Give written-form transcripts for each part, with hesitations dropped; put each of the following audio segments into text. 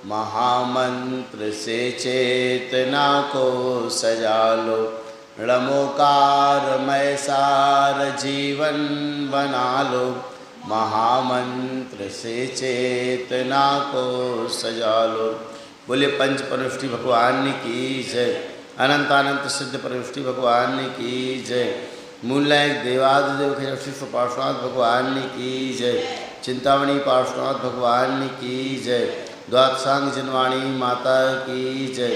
महामंत्र से चेतना को सजा लो। णमोकारमय सार जीवन बना लो। महामंत्र से चेतना को सजा लो। बोले पंच परमेष्टि भगवान की जय। अनंत अनंत सिद्ध परमेष्टि भगवान की जय। मूलनायक देवादिदेव खिलशिष्ट पार्श्वनाथ भगवान की जय। चिंतामणि पार्श्वनाथ भगवान की जय। द्वादशांग जनवाणी माता की जय।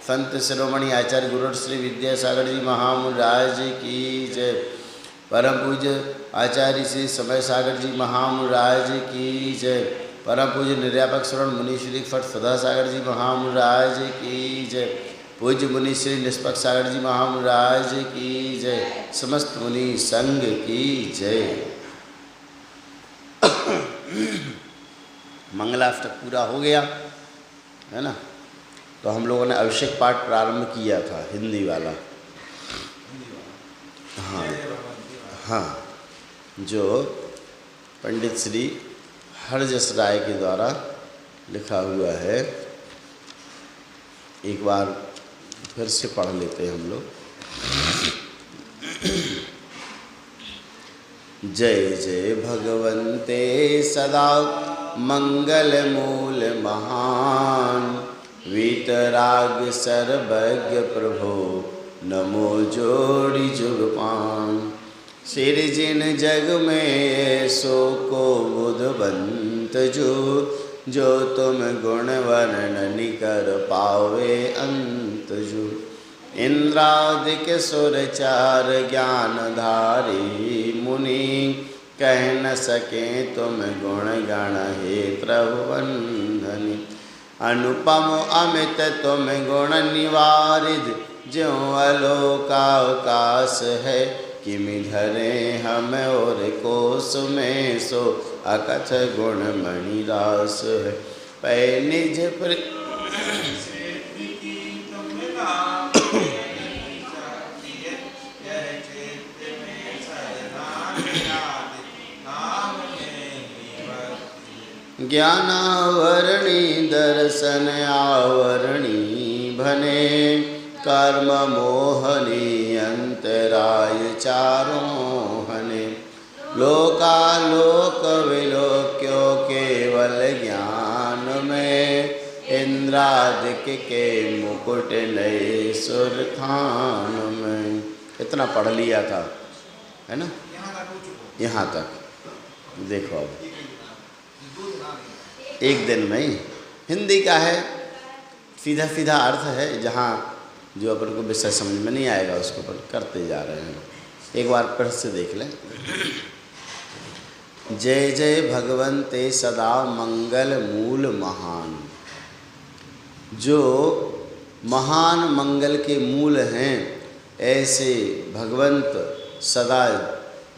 संत शिरोमणि आचार्य गुरु श्री विद्यासागर जी महामुराज की जय। परम पूज्य आचार्य श्री समय सागर जी महामुराज की जय। परम पूज्य निर्यापक श्रवण मुनि श्री फट सदा सागर जी महामुराज की जय। पूज्य मुनि श्री निष्पक्ष सागर जी महामुराज की जय। समस्त मुनि संघ की जय। मंगलाष्टक पूरा हो गया है ना। तो हम लोगों ने अभिषेक पाठ प्रारंभ किया था हिंदी वाला। हाँ हाँ, जो पंडित श्री हरजस राय के द्वारा लिखा हुआ है। एक बार फिर से पढ़ लेते हैं हम लोग। जय जय भगवन्ते सदा मंगल मूल महान। वीतराग सर्वज्ञ प्रभो नमो जोड़ी जुगपान। सिर जिन जग में सो को बुधवंत जो तुम गुण वर्णन कर पावे अंत जो। इंद्रादिक सुर चार ज्ञानधारी मुनि कह न सके तुम गुण गण हे प्रभु वंदनी। अनुपम अमित तुम गुण निवारिद ज्यों अलोकावकाश है। किमि धरे हम और कोस में सो अकथ गुण मणि रास है। पै निज ज्ञानावरणी दर्शन आवरणी भने। कर्म मोहनी अंतराय चारों हने। लोकालोक विलोक्यो केवल ज्ञान में। इंद्रादिक के मुकुट नए सुरथान में। इतना पढ़ लिया था है ना, यहाँ तक। देखो अब एक दिन में ही हिंदी का है, सीधा सीधा अर्थ है। जहाँ जो अपन को विषय समझ में नहीं आएगा उसको अपन करते जा रहे हैं। एक बार फिर से देख लें। जय जय भगवन्ते सदा मंगल मूल महान। जो महान मंगल के मूल हैं ऐसे भगवंत सदा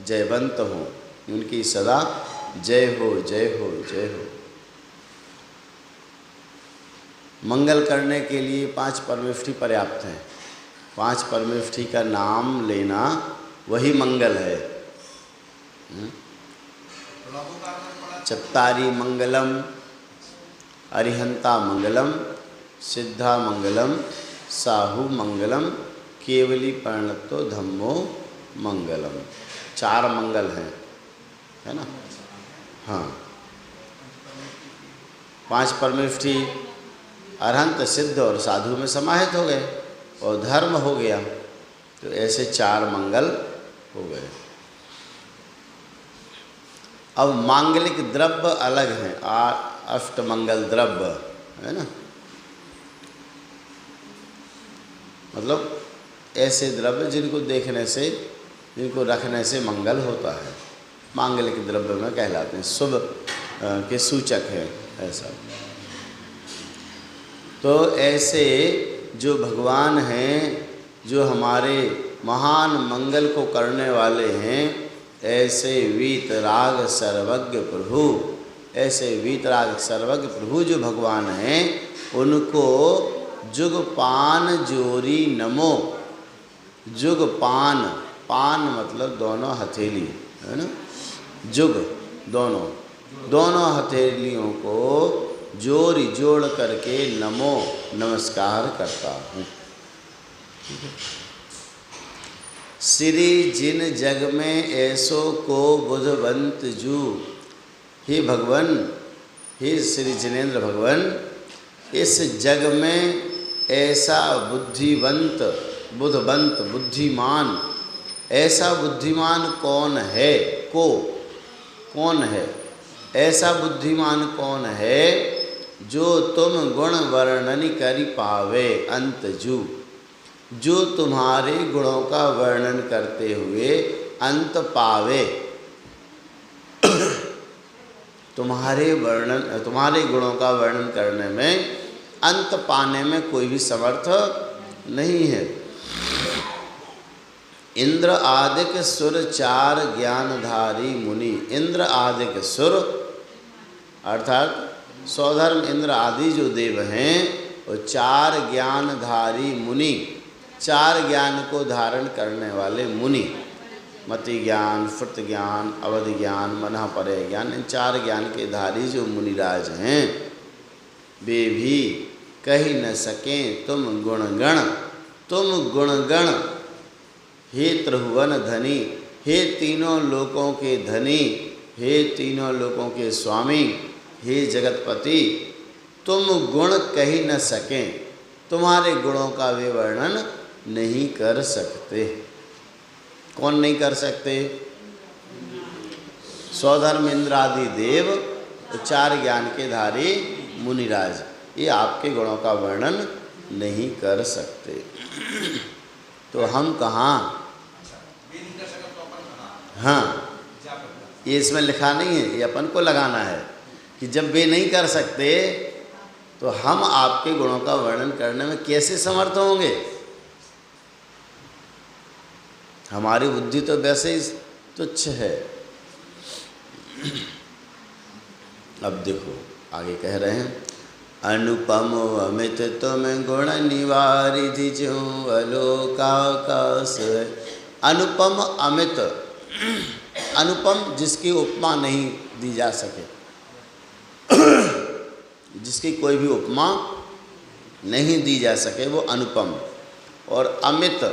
जयवंत हों। उनकी सदा जय हो जय हो जय हो। मंगल करने के लिए 5 परमेष्टि पर्याप्त हैं। 5 परमेष्टि का नाम लेना वही मंगल है। चत्तारी मंगलम, अरिहंता मंगलम, सिद्धा मंगलम, साहु मंगलम, केवली परिणतो धम्मो मंगलम। 4 मंगल हैं है ना। हाँ, 5 परमेष्टि अरहंत सिद्ध और साधु में समाहित हो गए और धर्म हो गया। तो ऐसे 4 मंगल हो गए। अब मांगलिक द्रव्य अलग हैं। अष्टमंगल द्रव्य है ना, मतलब ऐसे द्रव्य जिनको देखने से, जिनको रखने से मंगल होता है, मांगलिक द्रव्य में कहलाते हैं। शुभ के सूचक है ऐसा। तो ऐसे जो भगवान हैं, जो हमारे महान मंगल को करने वाले हैं, ऐसे वीतराग सर्वज्ञ प्रभु, ऐसे वीतराग सर्वज्ञ प्रभु जो भगवान हैं, उनको जुगपान जोरी नमो। जुगपान, पान मतलब दोनों हथेली है ना। जुग दोनों हथेलियों को जोड़ जोड़ करके नमो नमस्कार करता हूँ। श्री जिन जग में ऐसो को बुधवंत जू। हे भगवान, हे श्री जिनेन्द्र भगवान, इस जग में ऐसा बुद्धिवंत, बुधवंत बुद्धिमान, ऐसा बुद्धिमान कौन है? कौन है? ऐसा बुद्धिमान कौन है जो तुम गुण वर्णन करि पावे अंतजू, जो तुम्हारे गुणों का वर्णन करते हुए अंत पावे। तुम्हारे गुणों का वर्णन करने में, अंत पाने में कोई भी समर्थ नहीं है। इंद्र आदिक सुर चार ज्ञानधारी मुनि। इंद्र आदिक सुर अर्थात सौधर्म इंद्र आदि जो देव हैं, वो चार ज्ञानधारी मुनि, चार ज्ञान को धारण करने वाले मुनि, मति ज्ञान, फुट ज्ञान, अवधि ज्ञान, मनः परे ज्ञान, इन चार ज्ञान के धारी जो मुनिराज हैं, वे भी कही न सकें तुम गुणगण। तुम गुणगण, हे त्रिभुवन धनी, हे तीनों लोकों के धनी, हे तीनों लोकों के स्वामी, हे जगतपति, तुम गुण कही न सकें, तुम्हारे गुणों का वे वर्णन नहीं कर सकते। कौन नहीं कर सकते? सौधर्म इंद्र आदि देव, चार ज्ञान के धारी मुनिराज, ये आपके गुणों का वर्णन नहीं कर सकते। तो हम कहाँ? हाँ, ये इसमें लिखा नहीं है, ये अपन को लगाना है कि जब वे नहीं कर सकते तो हम आपके गुणों का वर्णन करने में कैसे समर्थ होंगे? हमारी बुद्धि तो वैसे ही तुच्छ है। अब देखो आगे कह रहे हैं, अनुपम अमित तुम गुण निवारिधि जो अलोकाकाश। अनुपम अमित, अनुपम जिसकी उपमा नहीं दी जा सके, जिसकी कोई भी उपमा नहीं दी जा सके, वो अनुपम। और अमित,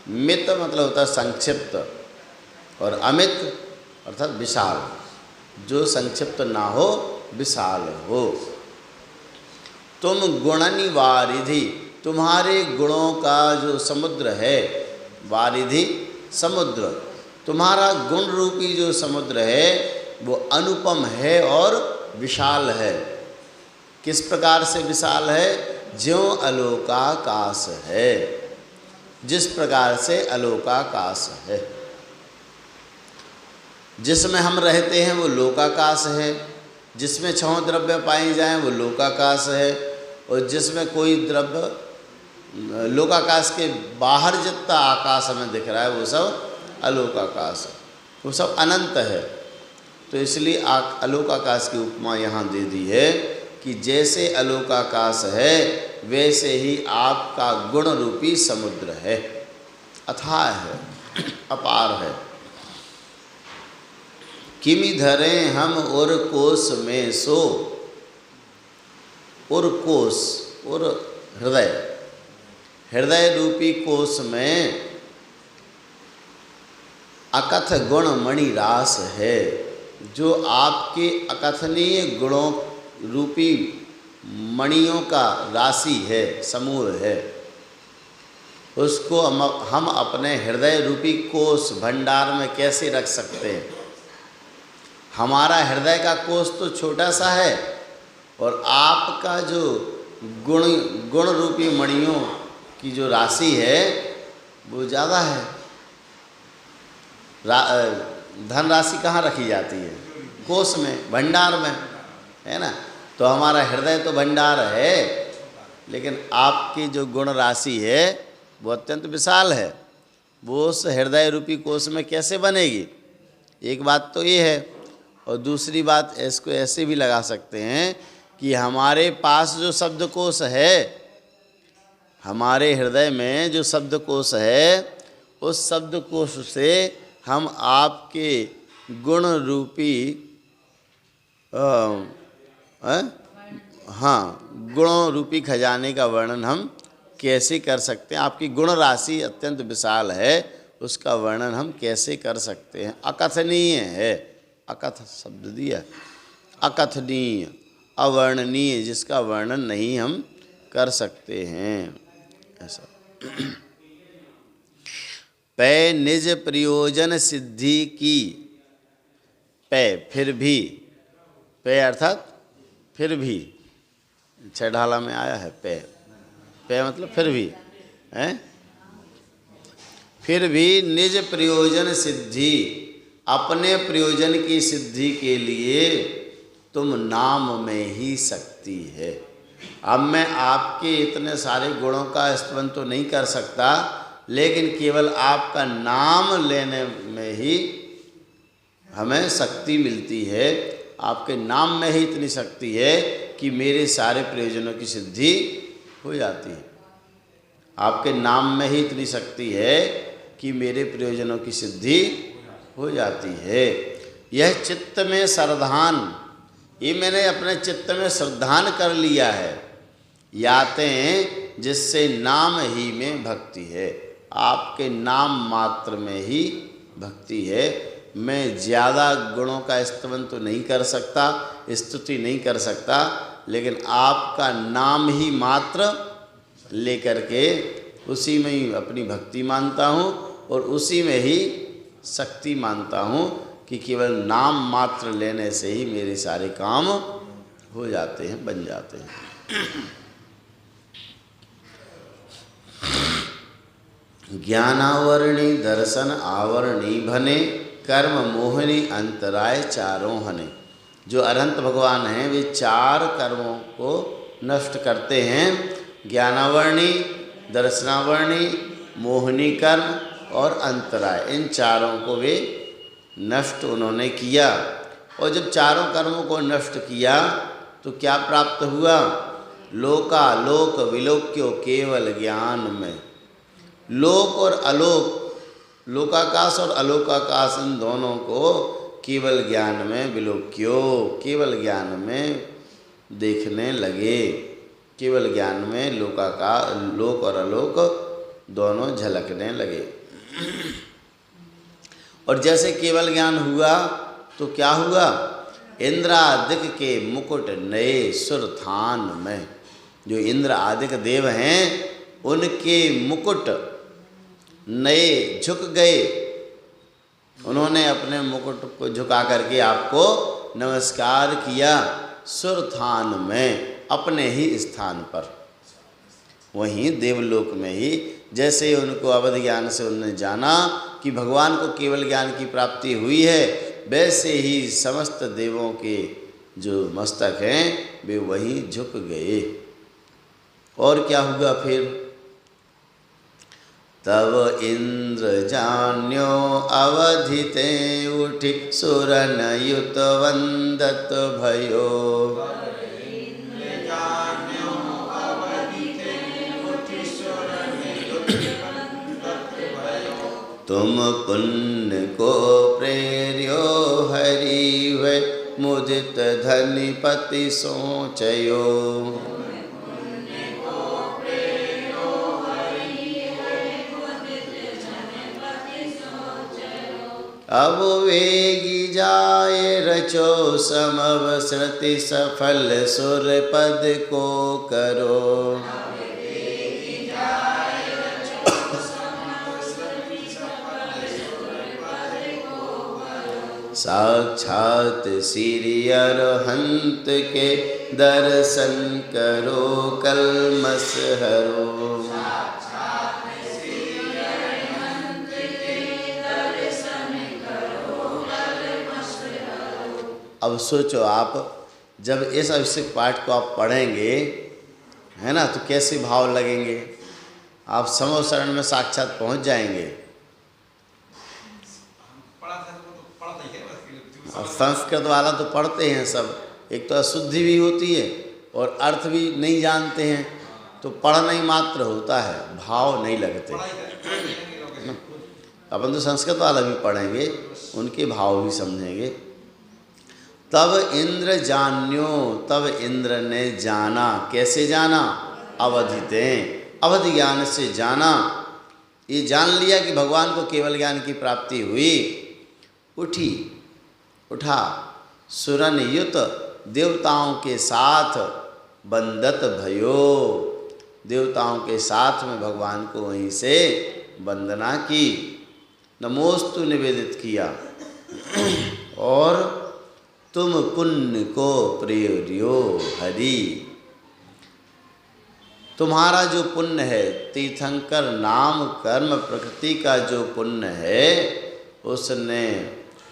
मित मतलब होता है संक्षिप्त, और अमित अर्थात विशाल, जो संक्षिप्त ना हो, विशाल हो। तुम गुणनि वारिधि, तुम्हारे गुणों का जो समुद्र है, वारिधि समुद्र, तुम्हारा गुण रूपी जो समुद्र है वो अनुपम है और विशाल है। किस प्रकार से विशाल है? ज्यों अलोकाकाश है, जिस प्रकार से अलोकाकाश है। जिसमें हम रहते हैं वो लोकाकाश है, जिसमें छह द्रव्य पाए जाएं वो लोकाकाश है, और जिसमें कोई द्रव्य लोकाकाश के बाहर जितना आकाश हमें दिख रहा है वो सब अलोकाकाश है, वो सब अनंत है। तो इसलिए अलोकाकाश की उपमा यहाँ दे दी है कि जैसे अलोकाकाश है वैसे ही आपका गुण रूपी समुद्र है, अथाह है, अपार है। किमि धरें हम उर कोश में सो, उर कोश, उर हृदय, हृदय रूपी कोश में अकथ गुण मणि रास है, जो आपके अकथनीय गुणों रूपी मणियों का राशि है, समूह है। उसको हम अपने हृदय रूपी कोश भंडार में कैसे रख सकते हैं? हमारा हृदय का कोश तो छोटा सा है, और आपका जो गुण रूपी मणियों की जो राशि है वो ज़्यादा है। धन राशि कहाँ रखी जाती है? कोश में, भंडार में, है ना। तो हमारा हृदय तो भंडार है, लेकिन आपकी जो गुण राशि है वो अत्यंत विशाल है, वो उस हृदय रूपी कोश में कैसे बनेगी? एक बात तो ये है। और दूसरी बात इसको ऐसे भी लगा सकते हैं कि हमारे पास जो शब्दकोश है, हमारे हृदय में जो शब्दकोश है, उस शब्दकोश से हम आपके गुण रूपी हाँ, गुणों रूपी खजाने का वर्णन हम कैसे कर सकते हैं? आपकी गुण राशि अत्यंत विशाल है, उसका वर्णन हम कैसे कर सकते हैं? अकथनीय है, अकथ शब्द दिया, अकथनीय, अवर्णनीय, जिसका वर्णन नहीं हम कर सकते हैं। ऐसा पै निज प्रयोजन सिद्धि की, पै फिर भी, पै अर्थात फिर भी, छह ढाला में आया है पै, पै मतलब फिर भी है, फिर भी निज प्रयोजन सिद्धि, अपने प्रयोजन की सिद्धि के लिए तुम नाम में ही शक्ति है। अब मैं आपके इतने सारे गुणों का स्तवन तो नहीं कर सकता, लेकिन केवल आपका नाम लेने में ही हमें शक्ति मिलती है। आपके नाम में ही इतनी शक्ति है कि मेरे सारे प्रयोजनों की सिद्धि हो जाती है। आपके नाम में ही इतनी शक्ति है कि मेरे प्रयोजनों की सिद्धि हो जाती है। यह चित्त में श्रद्धान, ये मैंने अपने चित्त में श्रद्धान कर लिया है, याते जिससे नाम ही में भक्ति है। आपके नाम मात्र में ही भक्ति है। मैं ज़्यादा गुणों का स्तवन तो नहीं कर सकता, स्तुति नहीं कर सकता, लेकिन आपका नाम ही मात्र लेकर के उसी में ही अपनी भक्ति मानता हूँ और उसी में ही शक्ति मानता हूँ कि केवल नाम मात्र लेने से ही मेरे सारे काम हो जाते हैं, बन जाते हैं। ज्ञानावरणी दर्शन आवरणी भने, कर्म मोहिनी अंतराय चारों हने। जो अनंत भगवान हैं वे चार कर्मों को नष्ट करते हैं। ज्ञानावरणी, दर्शनावरणी, मोहिनी कर्म और अंतराय, इन चारों को वे नष्ट उन्होंने किया। और जब चारों कर्मों को नष्ट किया तो क्या प्राप्त हुआ? लोकालोक विलोक्यो केवल ज्ञान में। लोक और अलोक, लोकाकाश और अलोकाकाश, इन दोनों को केवल ज्ञान में विलोक्यो, केवल ज्ञान में देखने लगे। केवल ज्ञान में लोक और अलोक दोनों झलकने लगे। और जैसे केवल ज्ञान हुआ तो क्या हुआ? इंद्रादिक के मुकुट नए सुरथान में। जो इंद्र आदिक देव हैं उनके मुकुट नए झुक गए। उन्होंने अपने मुकुट को झुका करके आपको नमस्कार किया सुरथान में, अपने ही स्थान पर, वहीं देवलोक में ही। जैसे उनको अवध ज्ञान से उन्होंने जाना कि भगवान को केवल ज्ञान की प्राप्ति हुई है, वैसे ही समस्त देवों के जो मस्तक हैं वे वहीं झुक गए। और क्या हुआ फिर? तब इंद्र जान्यो अवधिते उठि सुरनयुत वंदत भयो। तुम पुण्य को प्रेर्यो हरि वै मुदित धनिपति सोचयो। अब वेगी जाए रचो समवसृति सफल सुर पद को करो। साक्षात श्री अरहंत के दर्शन करो कलमस हरो। अब सोचो आप, जब इस अभिषेक पाठ को आप पढ़ेंगे, है ना, तो कैसे भाव लगेंगे? आप समो शरण में साक्षात पहुंच जाएंगे। और संस्कृत वाला तो पढ़ते हैं सब, एक तो अशुद्धि भी होती है और अर्थ भी नहीं जानते हैं, तो पढ़ना ही मात्र होता है, भाव नहीं लगते। अपन तो संस्कृत वाला भी पढ़ेंगे, उनके भाव भी समझेंगे। तब इंद्र जान्यो, तब इंद्र ने जाना। कैसे जाना? अवधितें, अवधि ज्ञान से जाना। ये जान लिया कि भगवान को केवल ज्ञान की प्राप्ति हुई। उठा सुरन युत देवताओं के साथ बंदत भयो, देवताओं के साथ में भगवान को वहीं से वंदना की, नमोस्तु निवेदित किया। और तुम पुण्य को प्रेरियो हरि, तुम्हारा जो पुण्य है, तीर्थंकर नाम कर्म प्रकृति का जो पुण्य है, उसने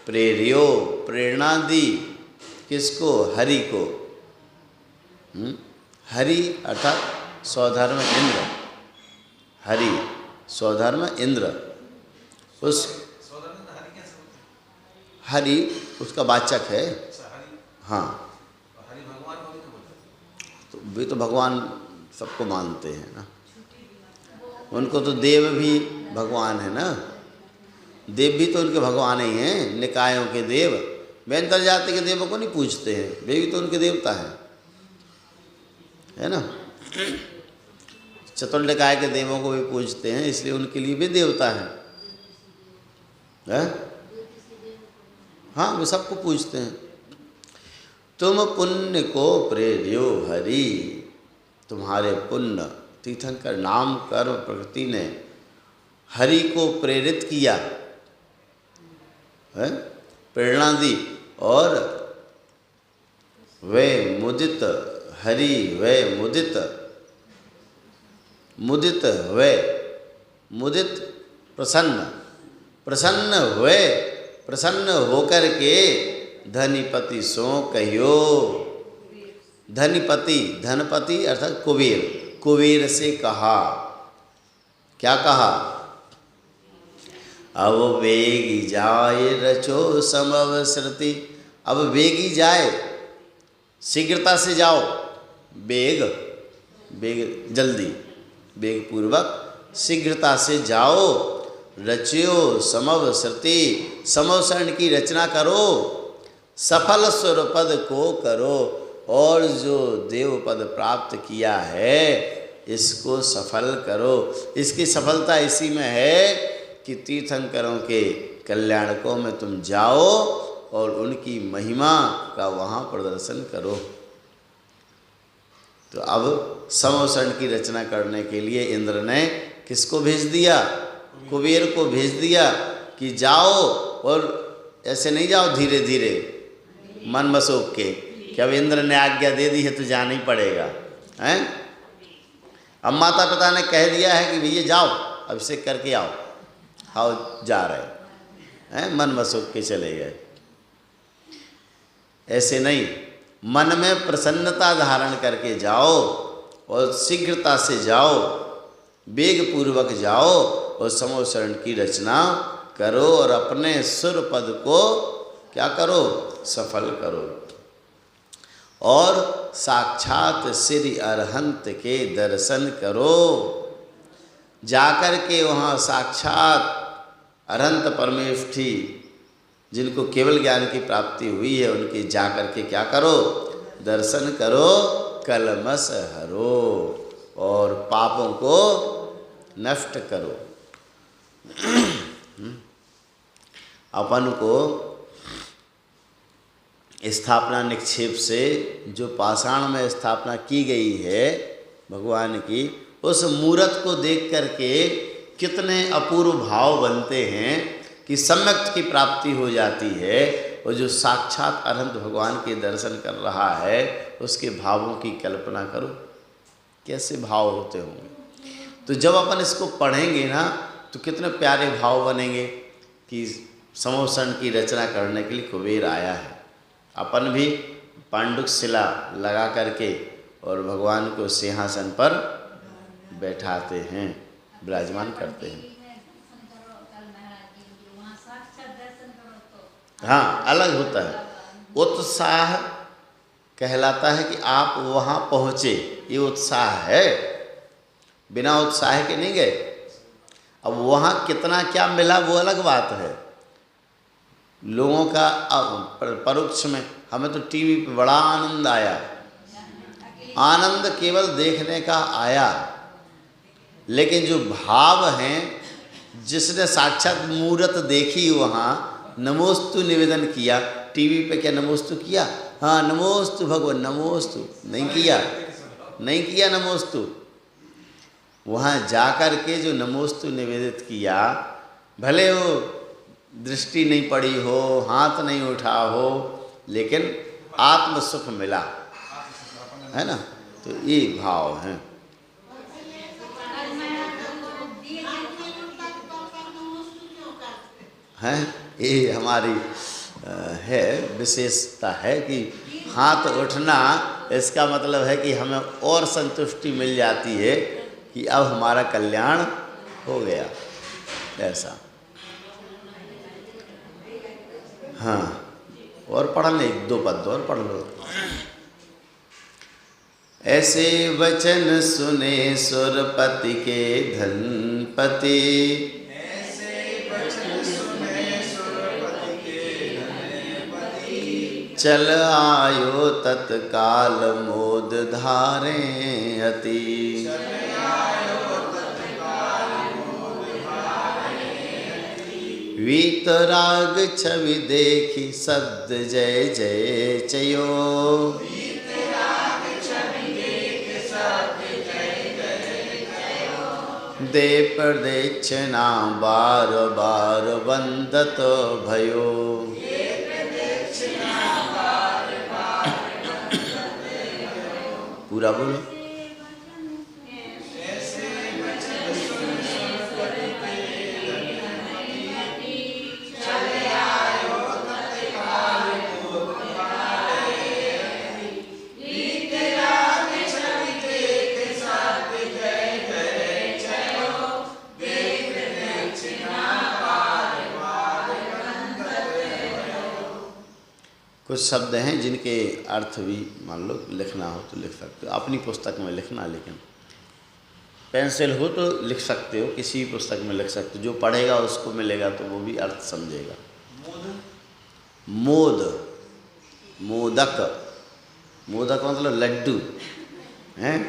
प्रेरियो, प्रेरणा दी। किसको? हरि को। हरि अर्थात स्वधर्म इंद्र, हरि स्वधर्म इंद्र। उस हरि उसका वाचक है। हाँ, तो वे तो भगवान सबको मानते हैं ना, उनको तो देव भी भगवान है ना, देव भी तो उनके भगवान ही हैं, निकायों के देव। वे अंतर जाति के देवों को नहीं पूजते हैं, वे भी तो उनके देवता हैं, है ना। चतुर्निकाय के देवों को भी पूजते हैं, इसलिए उनके लिए भी देवता हैं, है? हाँ, वे सबको पूजते हैं। तुम पुण्य को प्रेरियो हरि, तुम्हारे पुण्य तीर्थंकर नाम कर्म प्रकृति ने हरि को प्रेरित किया है, प्रेरणा दी। और वे मुदित, हरि वे मुदित, मुदित वे, मुदित प्रसन्न, प्रसन्न हुए, प्रसन्न होकर के धनीपति सो कहियो। धनीपति, धनपति अर्थात कुबेर, कुबेर से कहा। क्या कहा? अब वेगी जाए रचो समवसृति, अब वेगी जाए, शीघ्रता से जाओ, बेग, बेग जल्दी, बेग पूर्वक शीघ्रता से जाओ। रचयो समवसृति, समवसरण की रचना करो, सफल स्वरपद को करो, और जो देव पद प्राप्त किया है इसको सफल करो। इसकी सफलता इसी में है कि तीर्थंकरों के कल्याणकों में तुम जाओ और उनकी महिमा का वहाँ प्रदर्शन करो। तो अब समवसरण की रचना करने के लिए इंद्र ने किसको भेज दिया? कुबेर को भेज दिया कि जाओ, और ऐसे नहीं जाओ धीरे धीरे मन मसोक के, कि अब इंद्र ने आज्ञा दे दी है तो जाना ही पड़ेगा, हैं? अब माता पिता ने कह दिया है कि भैया जाओ अभिषेक करके आओ, हाँ जा रहे हैं, मन मसोक के चले गए। ऐसे नहीं, मन में प्रसन्नता धारण करके जाओ और शीघ्रता से जाओ, वेग पूर्वक जाओ और समवसरण की रचना करो और अपने सुर पद को क्या करो? सफल करो। और साक्षात श्री अरहंत के दर्शन करो। जाकर के वहाँ साक्षात अरहंत परमेष्ठी जिनको केवल ज्ञान की प्राप्ति हुई है उनके जाकर के क्या करो? दर्शन करो, कलमस हरो और पापों को नष्ट करो। अपन को स्थापना निक्षेप से जो पाषाण में स्थापना की गई है भगवान की, उस मूर्त को देख करके कितने अपूर्व भाव बनते हैं कि सम्यक की प्राप्ति हो जाती है। और जो साक्षात अनंत भगवान के दर्शन कर रहा है उसके भावों की कल्पना करो, कैसे भाव होते होंगे। तो जब अपन इसको पढ़ेंगे ना तो कितने प्यारे भाव बनेंगे कि समवसरण की रचना करने के लिए कुबेर आया है। अपन भी पांडुक शिला लगा करके और भगवान को सिंहासन पर बैठाते हैं, विराजमान करते हैं। हाँ, अलग होता है। उत्साह कहलाता है कि आप वहाँ पहुँचे, ये उत्साह है। बिना उत्साह के नहीं गए। अब वहाँ कितना क्या मिला वो अलग बात है। लोगों का परोक्ष में हमें तो टीवी पे बड़ा आनंद आया। आनंद केवल देखने का आया, लेकिन जो भाव हैं, जिसने साक्षात मूर्त देखी वहाँ नमोस्तु निवेदन किया। टीवी पे क्या नमोस्तु किया? हाँ, नमोस्तु भगवान, नमोस्तु नहीं किया, नहीं किया नमोस्तु। वहाँ जाकर के जो नमोस्तु निवेदित किया, भले वो दृष्टि नहीं पड़ी हो, हाथ नहीं उठा हो, लेकिन आत्म सुख मिला, है ना। तो ये भाव है। हैं, ये हमारी है विशेषता है कि हाथ उठना, इसका मतलब है कि हमें और संतुष्टि मिल जाती है कि अब हमारा कल्याण हो गया, ऐसा। हाँ, और पढ़ ले, 1-2 पद और पढ़ लो। ऐसे वचन सुने सुरपति के धनपति, चल आयो तत्काल मोद धारे अति। वीतराग छवि देखी शब्द जय जय चयो। दे प्रदक्षिणा बार बार वंदत भयो। पूरा बोलो। कुछ शब्द हैं जिनके अर्थ भी मान लो लिखना हो तो लिख सकते हो, अपनी पुस्तक में लिखना, लेकिन पेंसिल हो तो लिख सकते हो, किसी भी पुस्तक में लिख सकते हो। जो पढ़ेगा उसको मिलेगा तो वो भी अर्थ समझेगा। मोद, मोदक, मोदक मतलब लड्डू हैं।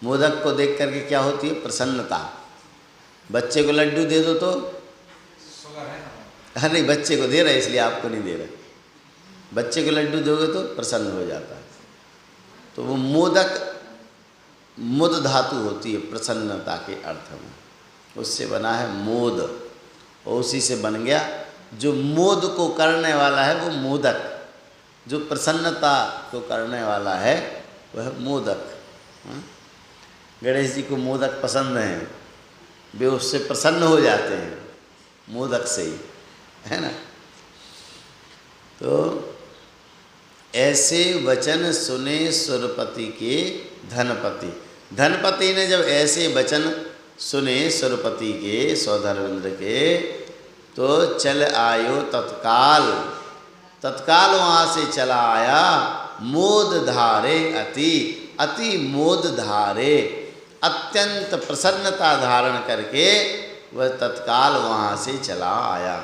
मोदक को देख करके क्या होती है? प्रसन्नता। बच्चे को लड्डू दे दो तो, अरे बच्चे को दे रहे इसलिए आपको नहीं दे रहे, बच्चे को लड्डू दोगे तो प्रसन्न हो जाता है। तो वो मोदक, मुद धातु होती है प्रसन्नता के अर्थ में, उससे बना है मोद, और उसी से बन गया जो मोद को करने वाला है वो मोदक, जो प्रसन्नता को करने वाला है वह मोदक। गणेश जी को मोदक पसंद हैं, वे उससे प्रसन्न हो जाते हैं, मोदक से ही, है ना। तो ऐसे वचन सुने सुरपति के धनपति। धनपति ने जब ऐसे वचन सुने सुरपति के, सौधर्मेंद्र के, तो चल आयो तत्काल, तत्काल वहाँ से चला आया। मोद धारे अति, अति मोद धारे, अत्यंत प्रसन्नता धारण करके वह तत्काल वहाँ से चला आया।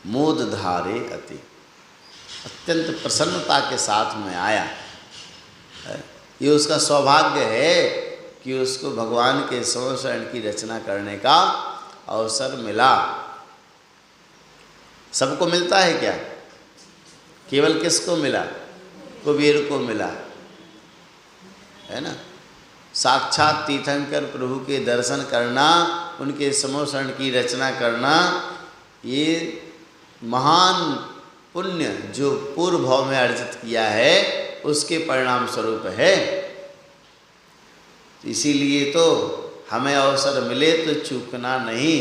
मोद धारे अति, अत्यंत प्रसन्नता के साथ में आया। ये उसका सौभाग्य है कि उसको भगवान के समशरण की रचना करने का अवसर मिला। सबको मिलता है क्या? केवल किसको मिला? कुबेर को मिला, है ना। साक्षात तीर्थंकर प्रभु के दर्शन करना, उनके समशरण की रचना करना, ये महान पुण्य जो पूर्व भाव में अर्जित किया है उसके परिणाम स्वरूप है। इसीलिए तो हमें अवसर मिले तो चूकना नहीं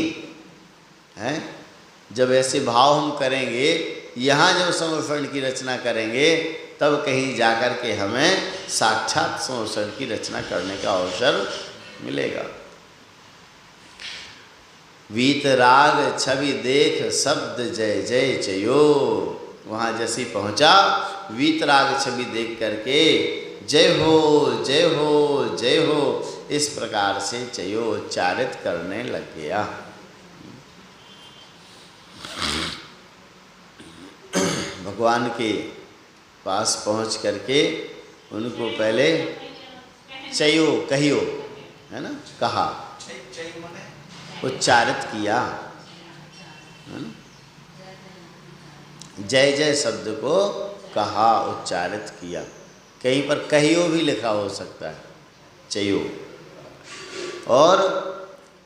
है। जब ऐसे भाव हम करेंगे, यहाँ जब समर्पण की रचना करेंगे, तब कहीं जाकर के हमें साक्षात समर्पण की रचना करने का अवसर मिलेगा। वीतराग छवि देख शब्द जय जय चयो। वहाँ जैसे पहुँचा, वीतराग छवि देख करके जय हो जय हो जय हो, इस प्रकार से चयो उच्चारित करने लग गया। भगवान के पास पहुंच करके उनको पहले चयो कहियो, है ना, कहा, उच्चारित किया, है ना, जय जय शब्द को कहा, उच्चारित किया। कहीं पर कहियो भी लिखा हो सकता है, चयो। और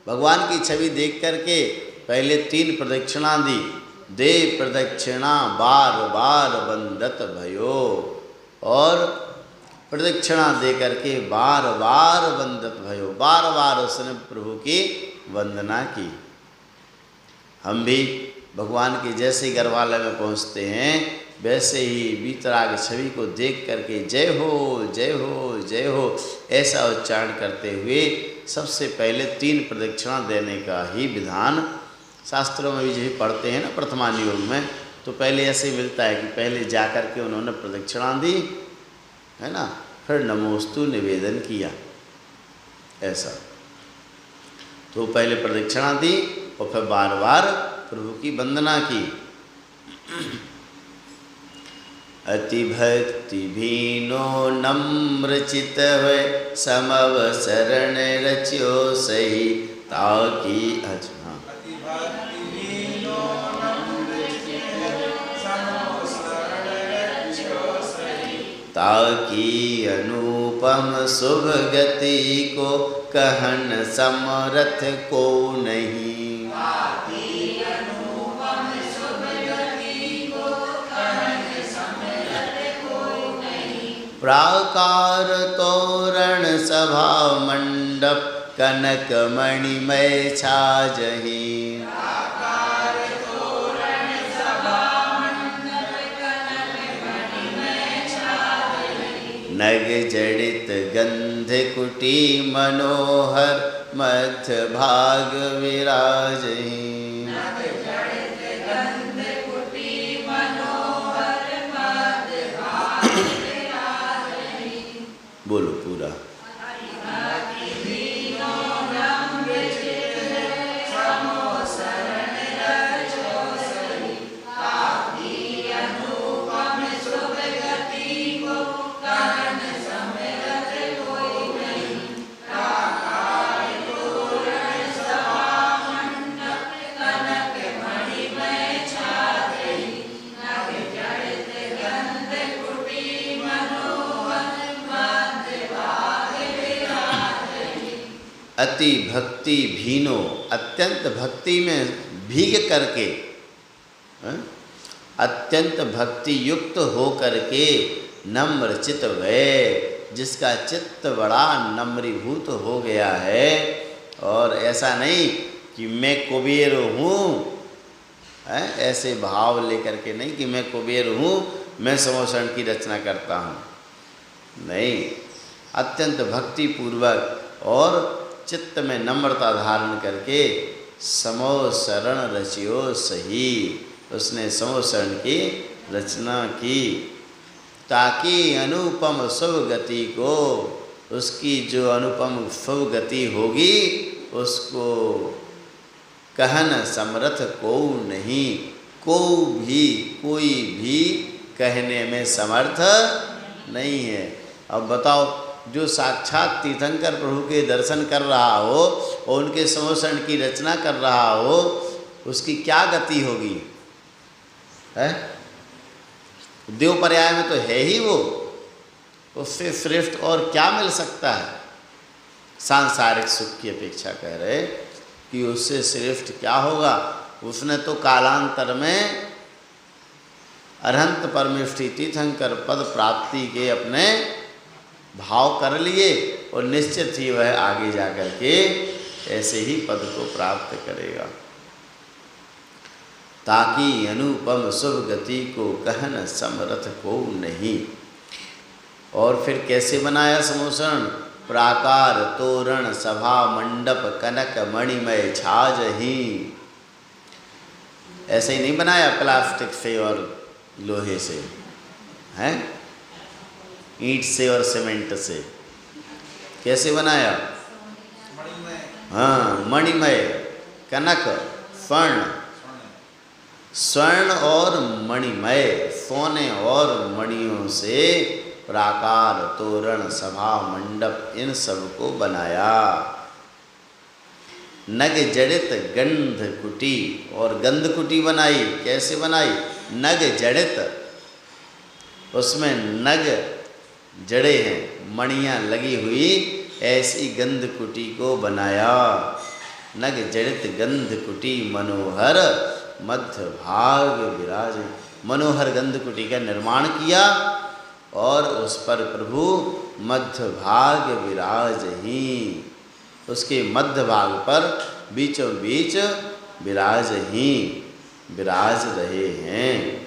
भगवान की छवि देख करके पहले 3 प्रदक्षिणा दी। दे प्रदक्षिणा बार बार वंदत भयो, और प्रदक्षिणा दे करके बार बार वंदत भयो, बार बार उसने प्रभु की वंदना की। हम भी भगवान के जैसे गर्भालय में पहुंचते हैं वैसे ही वीतराग छवि को देख करके जय हो जय हो जय हो ऐसा उच्चारण करते हुए सबसे पहले 3 प्रदक्षिणा देने का ही विधान शास्त्रों में भी जो पढ़ते हैं ना प्रथमान योग में, तो पहले ऐसे मिलता है कि पहले जा कर के उन्होंने प्रदक्षिणा दी, है ना, फिर नमोस्तु निवेदन किया, ऐसा। तो पहले प्रदक्षिणा दी और फिर बार बार प्रभु की वंदना की। अति भक्ति भीनो नम्र चित हुए समव शरण रच्यो सही ताकि अच्छा ताकि अनुपम शुभ गति को कहन समरथ को नहीं। प्राकार तोरण सभा मंडप कनक मणिमय छाजहि। नग जड़ित गंध कुटी मनोहर मध्य भाग विराजहि। बोलो पूरा। अति भक्ति भीनो, अत्यंत भक्ति में भीग करके, अत्यंत भक्ति युक्त हो करके नम्र चित्त भय, जिसका चित्त बड़ा नम्रीभूत हो गया है। और ऐसा नहीं कि मैं कुबेर हूँ, ऐसे भाव लेकर के नहीं कि मैं कुबेर हूँ, मैं समोसरण की रचना करता हूँ, नहीं, अत्यंत भक्ति पूर्वक और चित्त में नम्रता धारण करके समो शरण रचियो सही, उसने समो शरण की रचना की, ताकि अनुपम शुभ गति को, उसकी जो अनुपम शुभ गति होगी उसको कहन समर्थ को नहीं, कोई भी कहने में समर्थ नहीं है। अब बताओ, जो साक्षात तीर्थंकर प्रभु के दर्शन कर रहा हो और उनके समोसरण की रचना कर रहा हो, उसकी क्या गति होगी, है? देव पर्याय में तो है ही वो, उससे श्रेष्ठ और क्या मिल सकता है? सांसारिक सुख की अपेक्षा कह रहे कि उससे श्रेष्ठ क्या होगा। उसने तो कालांतर में अरहंत परमेष्ठी तीर्थंकर पद प्राप्ति के अपने भाव कर लिए और निश्चित ही वह आगे जाकर के ऐसे ही पद को प्राप्त करेगा। ताकि अनुपम शुभ गति को कहन समरथ को नहीं। और फिर कैसे बनाया समोसरण? प्राकार तोरण सभा मंडप कनक मणिमय छाज ही। ऐसे ही नहीं बनाया प्लास्टिक से और लोहे से, हैं, ईंट से और सीमेंट से। कैसे बनाया? हाँ, मणिमय, कनक, स्वर्ण, स्वर्ण और मणिमय, सोने और मणियों से प्राकार, तोरण, सभा मंडप इन सब को बनाया। नग जड़ित गंध कुटी, और गंध कुटी बनाई। कैसे बनाई? नग जड़ित, उसमें नग जड़े हैं, मणियाँ लगी हुई, ऐसी गंध कुटी को बनाया। नग जड़ित गंध कुटी मनोहर मध्य भाग विराज, मनोहर गंध कुटी का निर्माण किया और उस पर प्रभु मध्य भाग विराज ही, उसके मध्य भाग पर बीचों बीच विराज ही विराज रहे हैं।